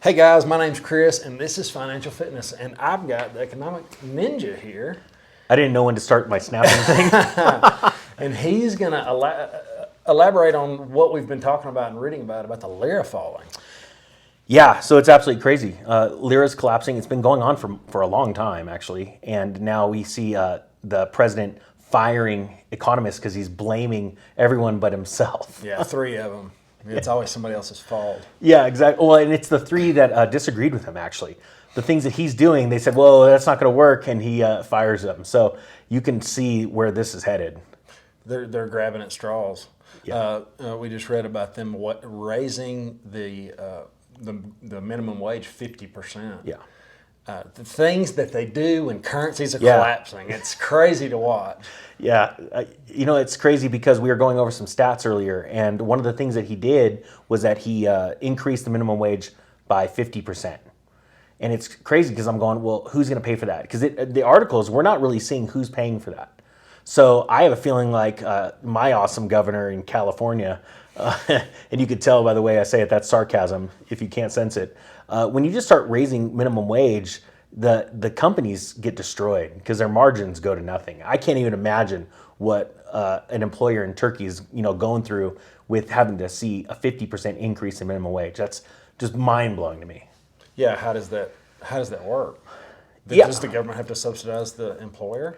Hey guys, my name's Chris, and this is Financial Fitness, and I've got the economic ninja here. I didn't know when to start my snapping thing. And he's going to elaborate on what we've been talking about and reading about the lira falling. Yeah, so it's absolutely crazy. Lira's collapsing. It's been going on for a long time, actually. And now we see the president firing economists because he's blaming everyone but himself. Yeah, three of them. It's always somebody else's fault. Yeah, exactly. Well, and it's the three that disagreed with him, actually. The things that he's doing, they said, well, that's not going to work, and he fires them. So you can see where this is headed. They're grabbing at straws. Yeah. We just read about them raising the minimum wage 50%. Yeah. The things that they do when currencies are collapsing, it's crazy to watch. Yeah, it's crazy because we were going over some stats earlier, and one of the things that he did was that he increased the minimum wage by 50%. And it's crazy because I'm going, well, who's going to pay for that? Because the articles, we're not really seeing who's paying for that. So I have a feeling like my awesome governor in California, and you could tell by the way I say it, that's sarcasm if you can't sense it. When you just start raising minimum wage, the companies get destroyed because their margins go to nothing. I can't even imagine what an employer in Turkey is going through with having to see a 50% increase in minimum wage. That's just mind blowing to me. Yeah, how does that work? Does the government have to subsidize the employer?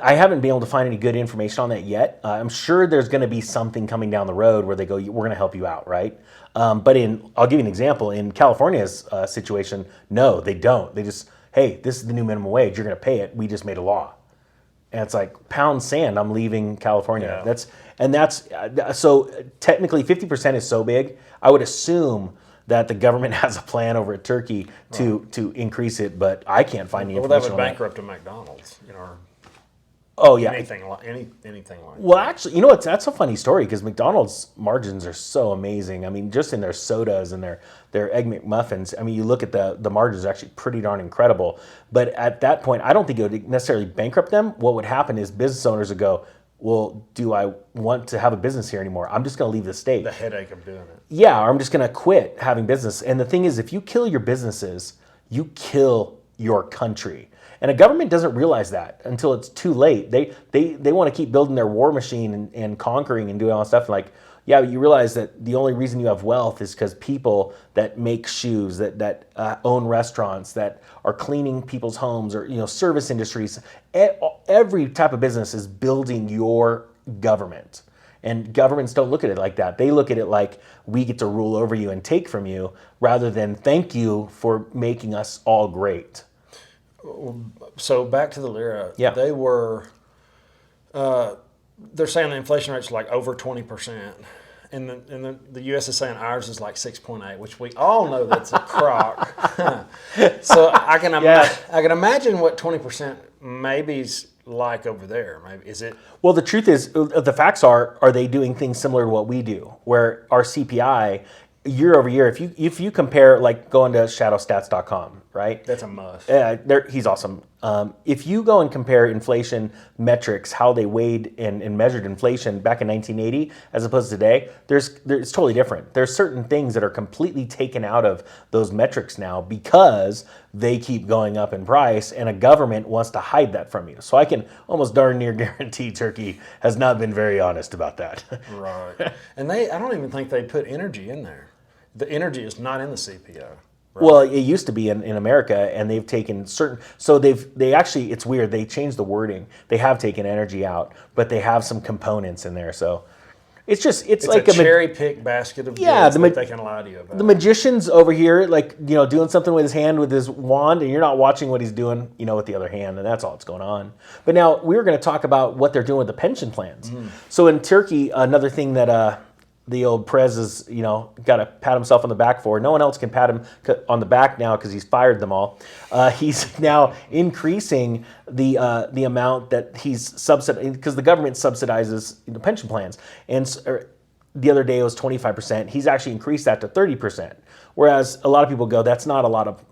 I haven't been able to find any good information on that yet. I'm sure there's going to be something coming down the road where they go, we're going to help you out, right? But I'll give you an example. In California's situation, no, they don't. They just, hey, this is the new minimum wage. You're going to pay it. We just made a law. And it's like, pound sand, I'm leaving California. Yeah. So technically 50% is so big, I would assume that the government has a plan over at Turkey to increase it, but I can't find any information. Well, that would bankrupt a McDonald's, Oh yeah, anything like that. Well, actually, that's a funny story because McDonald's margins are so amazing. I mean, just in their sodas and their Egg McMuffins. I mean, you look at the margins are actually pretty darn incredible. But at that point, I don't think it would necessarily bankrupt them. What would happen is business owners would go, well, do I want to have a business here anymore? I'm just going to leave the state. The headache of doing it. Yeah, or I'm just going to quit having business. And the thing is, if you kill your businesses, you kill your country. And a government doesn't realize that until it's too late. They want to keep building their war machine and conquering and doing all that stuff. Like, yeah, you realize that the only reason you have wealth is because people that make shoes, that own restaurants, that are cleaning people's homes, or service industries. Every type of business is building your government. And governments don't look at it like that. They look at it like we get to rule over you and take from you, rather than thank you for making us all great. So back to the lira. Yeah. They were, they're saying the inflation rate's like over 20%. And the U.S. is saying ours is like 6.8, which we all know that's a crock. So I can imagine what 20% maybe's like over there. Maybe is it? Well, the truth is, the facts are they doing things similar to what we do, where our CPI year over year, if you compare, like going to shadowstats.com, right? That's a must. He's awesome. If you go and compare inflation metrics, how they weighed and measured inflation back in 1980 as opposed to today, it's totally different. There's certain things that are completely taken out of those metrics now because they keep going up in price, and a government wants to hide that from you. So I can almost darn near guarantee Turkey has not been very honest about that. Right. And I don't even think they put energy in there. The energy is not in the CPO. Right? Well, it used to be in America, and they've taken certain. So they actually, it's weird. They changed the wording. They have taken energy out, but they have some components in there. So it's like a cherry pick basket of goods that they can lie to you about. The magician's over here, like doing something with his hand with his wand, and you're not watching what he's doing, with the other hand, and that's all that's going on. But now we were going to talk about what they're doing with the pension plans. So in Turkey, another thing that the old Prez is, got to pat himself on the back for. No one else can pat him on the back now because he's fired them all. He's now increasing the amount that he's subsidizing, because the government subsidizes pension plans. And the other day it was 25%. He's actually increased that to 30%. Whereas a lot of people go, that's not a lot of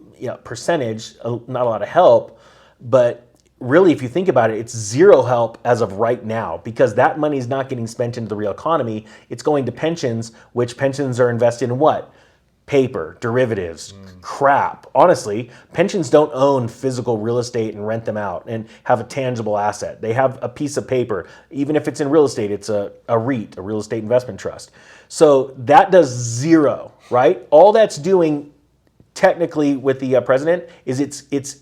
percentage, not a lot of help, but really, if you think about it, it's zero help as of right now, because that money is not getting spent into the real economy. It's going to pensions, which pensions are invested in what? paper, derivatives, crap. Honestly, pensions don't own physical real estate and rent them out and have a tangible asset. They have a piece of paper. Even if it's in real estate, it's a REIT, a real estate investment trust. So that does zero, right? All that's doing technically with the president is it's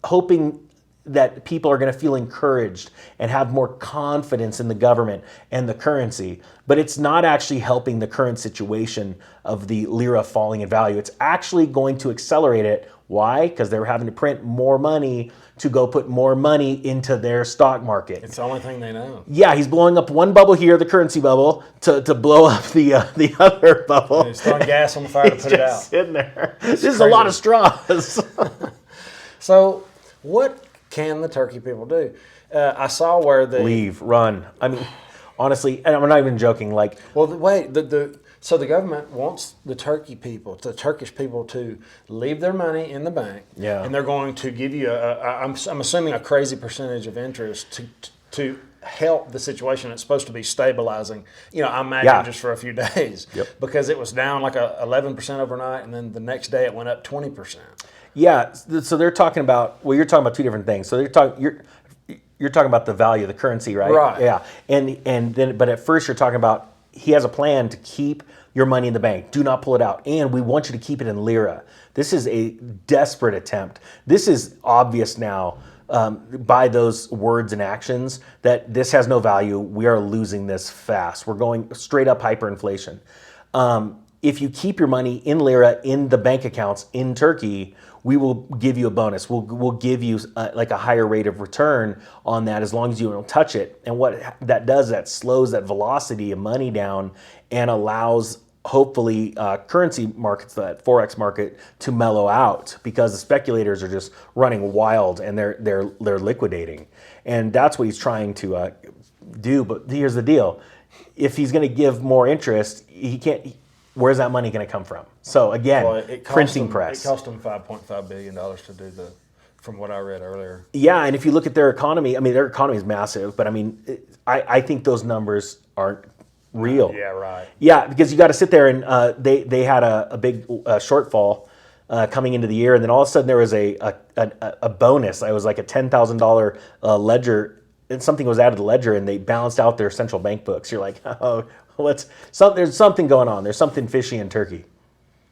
hoping that people are going to feel encouraged and have more confidence in the government and the currency. But it's not actually helping the current situation of the lira falling in value. It's actually going to accelerate it. Why? Because they're having to print more money to go put more money into their stock market. It's the only thing they know. Yeah, he's blowing up one bubble here, the currency bubble, to blow up the other bubble. And he's throwing gas on the fire to put it out. Sitting there. This is a lot of straws. So what can the turkey people do? I saw where they leave, run. I mean, honestly, and I'm not even joking. Like, well, wait. So the government wants the Turkish people to leave their money in the bank, and they're going to give you I'm assuming a crazy percentage of interest to help the situation. It's supposed to be stabilizing. I imagine just for a few days, because it was down like 11% overnight, and then the next day it went up 20%. Yeah, so they're talking about. Well, you're talking about two different things. So you're talking about the value of the currency, right? Right. Yeah, and then but at first you're talking about he has a plan to keep your money in the bank. Do not pull it out, and we want you to keep it in lira. This is a desperate attempt. This is obvious now by those words and actions that this has no value. We are losing this fast. We're going straight up hyperinflation. If you keep your money in lira in the bank accounts in Turkey, we will give you a bonus. We'll give you like a higher rate of return on that as long as you don't touch it. And what that does, that slows that velocity of money down and allows hopefully currency markets, that forex market, to mellow out, because the speculators are just running wild and they're liquidating. And that's what he's trying to do. But here's the deal: if he's going to give more interest, he can't. Where's that money going to come from? So again, printing press. It cost them $5.5 billion to do from what I read earlier. Yeah, and if you look at their economy, I mean, their economy is massive, but I mean, I think those numbers aren't real. Yeah, right. Yeah, because you got to sit there and they had a big shortfall coming into the year, and then all of a sudden there was a bonus. It was like a $10,000 ledger, and something was added to the ledger, and they balanced out their central bank books. You're like, oh. There's something going on. There's something fishy in Turkey.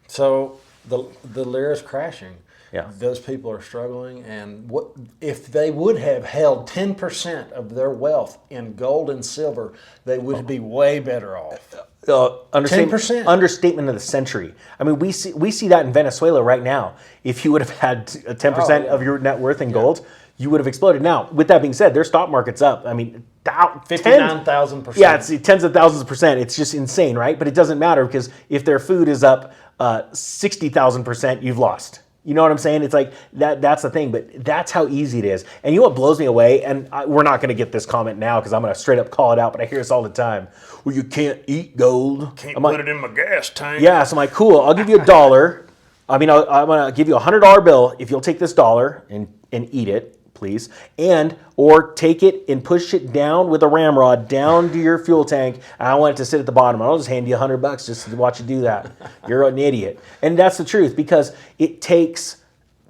So the lira is crashing. Yeah. Those people are struggling, and what if they would have held 10% of their wealth in gold and silver, they would be way better off. 10%. Understatement of the century. I mean, we see that in Venezuela right now. If you would have had 10% of your net worth in gold, you would have exploded. Now, with that being said, their stock market's up. I mean, 59,000%. Yeah, it's tens of thousands of percent. It's just insane, right? But it doesn't matter, because if their food is up 60,000%, you've lost. You know what I'm saying? It's like that's the thing, but that's how easy it is. And you know what blows me away? And we're not going to get this comment now because I'm going to straight up call it out, but I hear this all the time. Well, you can't eat gold. Can't put it in my gas tank. Yeah, so I'm like, cool, I'll give you $1. I mean, I'm going to give you a $100 bill if you'll take this dollar and eat it, please. Or take it and push it down with a ramrod down to your fuel tank. And I want it to sit at the bottom. I'll just hand you $100 just to watch you do that. You're an idiot. And that's the truth, because it takes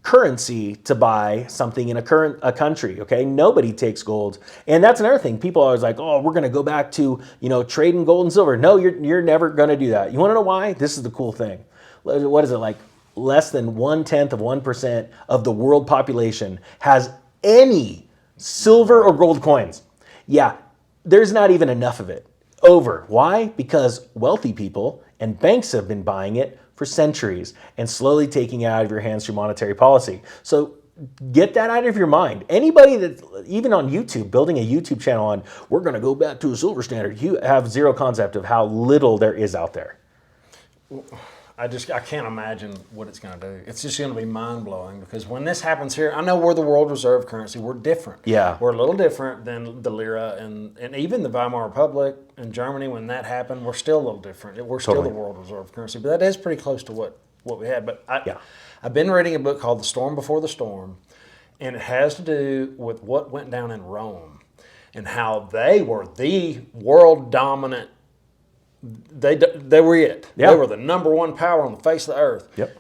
currency to buy something in a country. Okay, nobody takes gold, and that's another thing. People are always like, "Oh, we're going to go back to trading gold and silver." No, you're never going to do that. You want to know why? This is the cool thing. What is it like? Less than 0.1% of the world population has any silver or gold coins. Yeah, there's not even enough of it. Over. Why? Because wealthy people and banks have been buying it for centuries and slowly taking it out of your hands through monetary policy. So get that out of your mind. Anybody that, even on YouTube, building a YouTube channel on, we're going to go back to a silver standard, you have zero concept of how little there is out there. I can't imagine what it's going to do. It's just going to be mind-blowing, because when this happens here, I know we're the world reserve currency. We're different. Yeah. We're a little different than the lira, and even the Weimar Republic and Germany, when that happened, we're still a little different. We're still the world reserve currency, but that is pretty close to what we had. But I've been reading a book called The Storm Before the Storm, and it has to do with what went down in Rome and how they were the world dominant They were it. Yeah. They were the number one power on the face of the earth. Yep.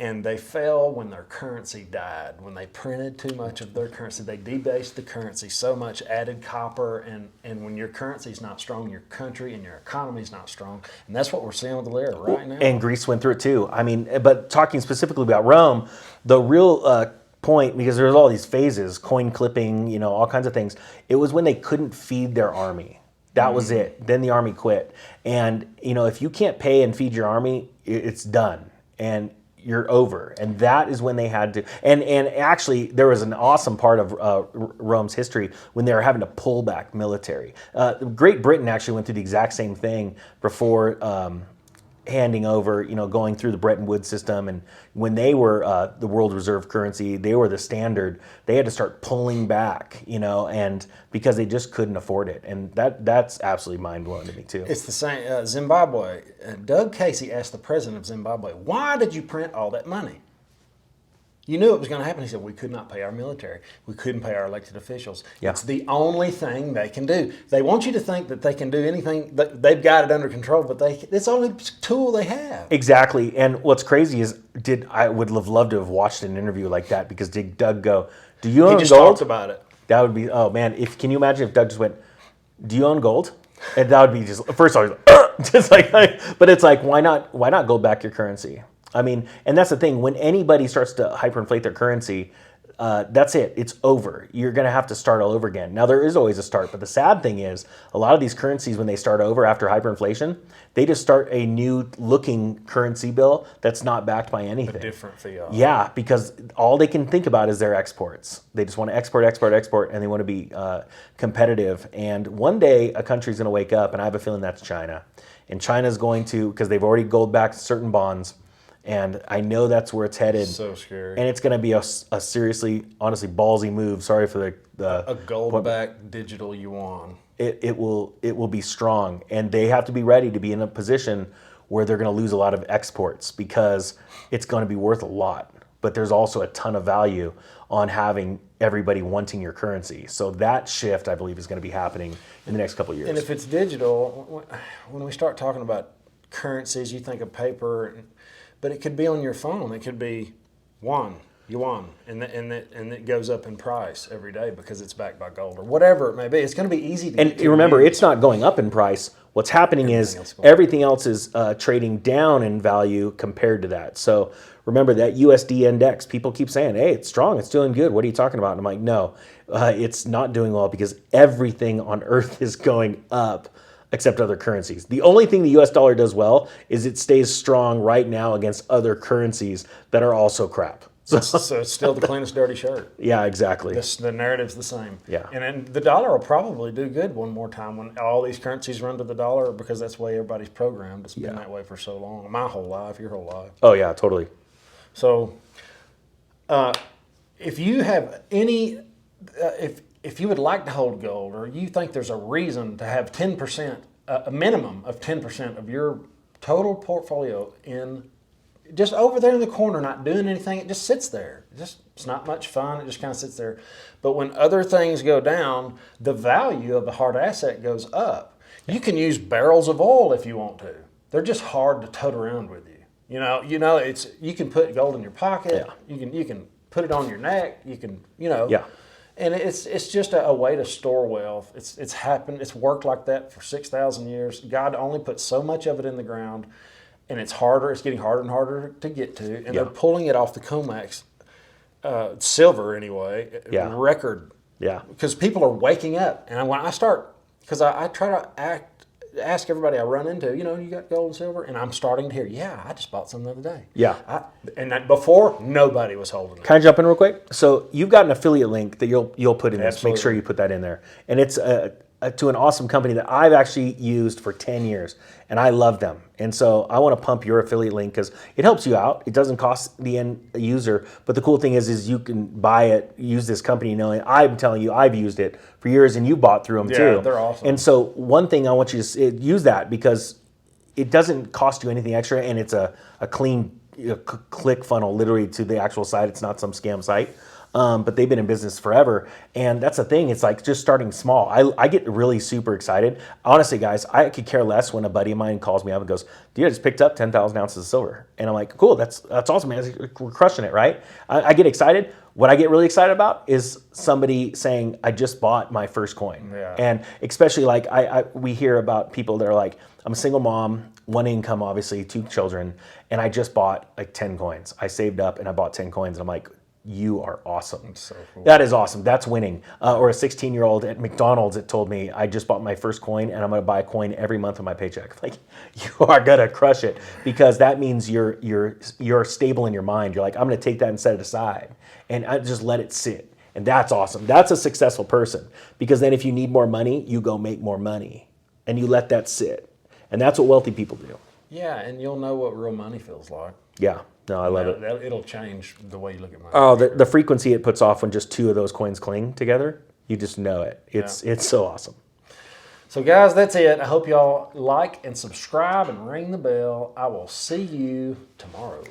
And they fell when their currency died. When they printed too much of their currency, they debased the currency so much, added copper, and when your currency's not strong, your country and your economy's not strong. And that's what we're seeing with the lira right now. And Greece went through it too. I mean, but talking specifically about Rome, the real point, because there's all these phases, coin clipping, all kinds of things. It was when they couldn't feed their army. That was it. Then the army quit. And, if you can't pay and feed your army, it's done. And you're over. And that is when they had to. And actually, there was an awesome part of Rome's history when they were having to pull back military. Great Britain actually went through the exact same thing before handing over, going through the Bretton Woods system. And when they were the world reserve currency, they were the standard, they had to start pulling back, and because they just couldn't afford it. And that's absolutely mind-blowing to me too. It's the same, Zimbabwe. Doug Casey asked the president of Zimbabwe, why did you print all that money? You knew it was going to happen. He said, we could not pay our military. We couldn't pay our elected officials. Yeah. It's the only thing they can do. They want you to think that they can do anything, that they've got it under control, but it's the only tool they have. Exactly. And what's crazy is, I would have loved to have watched an interview like that, because did Doug go, do you own gold? He just talked about it. That would be, oh man, can you imagine if Doug just went, do you own gold? And that would be just, first of all, just like, but it's like, why not gold back your currency? I mean, and that's the thing. When anybody starts to hyperinflate their currency, that's it. It's over. You're going to have to start all over again. Now, there is always a start, but the sad thing is, a lot of these currencies, when they start over after hyperinflation, they just start a new looking currency bill that's not backed by anything. A different fiat. Yeah, because all they can think about is their exports. They just want to export, and they want to be competitive. And one day, a country's going to wake up, and I have a feeling that's China. And China's going to, because they've already gold backed certain bonds, and I know that's where it's headed. So scary. And it's going to be a seriously, honestly, ballsy move. Sorry for a gold-backed digital yuan. It will be strong, and they have to be ready to be in a position where they're going to lose a lot of exports, because it's going to be worth a lot. But there's also a ton of value on having everybody wanting your currency. So that shift, I believe, is going to be happening in the next couple of years. And if it's digital, when we start talking about currencies, you think of paper. But it could be on your phone. It could be yuan, and it goes up in price every day because it's backed by gold or whatever it may be. It's going to be easy to. And remember, it's not going up in price. What's happening is everything else is trading down in value compared to that. So remember that USD index. People keep saying, "Hey, it's strong. It's doing good." What are you talking about? And I'm like, no, it's not doing well, because everything on Earth is going up, except other currencies. The only thing the US dollar does well is it stays strong right now against other currencies that are also crap. So it's still the cleanest dirty shirt. Yeah, exactly. The narrative's the same. Yeah. And then the dollar will probably do good one more time when all these currencies run to the dollar, because that's the way everybody's programmed. It's been that way for so long. My whole life, your whole life. Oh, yeah, totally. So if you have any... If you would like to hold gold, or you think there's a reason to have 10%, a minimum of 10% of your total portfolio in just over there in the corner, not doing anything, it just sits there. It's not much fun. It just kind of sits there. But when other things go down, the value of the hard asset goes up. You can use barrels of oil if you want to. They're just hard to tote around with you. You can put gold in your pocket. Yeah. You can put it on your neck. You can. Yeah. And it's just a way to store wealth. It's happened. It's worked like that for 6,000 years. God only put so much of it in the ground, and it's harder. It's getting harder and harder to get to. And they're pulling it off the COMEX, silver anyway. Yeah. Record. Yeah. Because people are waking up, and when I start, because I try to ask everybody I run into, you got gold and silver? And I'm starting to hear, yeah, I just bought some the other day. Yeah. Before, nobody was holding it. Can I jump in real quick? So you've got an affiliate link that you'll put in this. Absolutely. Make sure you put that in there. And it's to an awesome company that I've actually used for 10 years, and I love them. And so I want to pump your affiliate link because it helps you out. It doesn't cost the end user, but the cool thing is you can buy it, use this company, knowing I'm telling you I've used it for years, and you bought through them too. Yeah, they're awesome. And so one thing I want you to use that, because it doesn't cost you anything extra, and it's a clean click funnel literally to the actual site. It's not some scam site. but they've been in business forever. And that's the thing. It's like just starting small. I get really super excited. Honestly, guys, I could care less when a buddy of mine calls me up and goes, dude, I just picked up 10,000 ounces of silver. And I'm like, cool, that's awesome, man. We're crushing it, right? I get excited. What I get really excited about is somebody saying, I just bought my first coin. Yeah. And especially like we hear about people that are like, I'm a single mom, one income, obviously, 2 children, and I just bought like 10 coins. I saved up and I bought 10 coins. And I'm like, you are awesome. That's so cool. That is awesome. That's winning. Or a 16-year-old at McDonald's that told me, I just bought my first coin and I'm going to buy a coin every month of my paycheck. Like, you are going to crush it, because that means you're stable in your mind. You're like, I'm going to take that and set it aside and I just let it sit. And that's awesome. That's a successful person, because then if you need more money, you go make more money and you let that sit. And that's what wealthy people do. Yeah, and you'll know what real money feels like. Yeah. No, I love it. It'll change the way you look at money. Oh, the frequency it puts off when just 2 of those coins cling together, you just know it. It's so awesome. So guys, that's it. I hope y'all like and subscribe and ring the bell. I will see you tomorrow.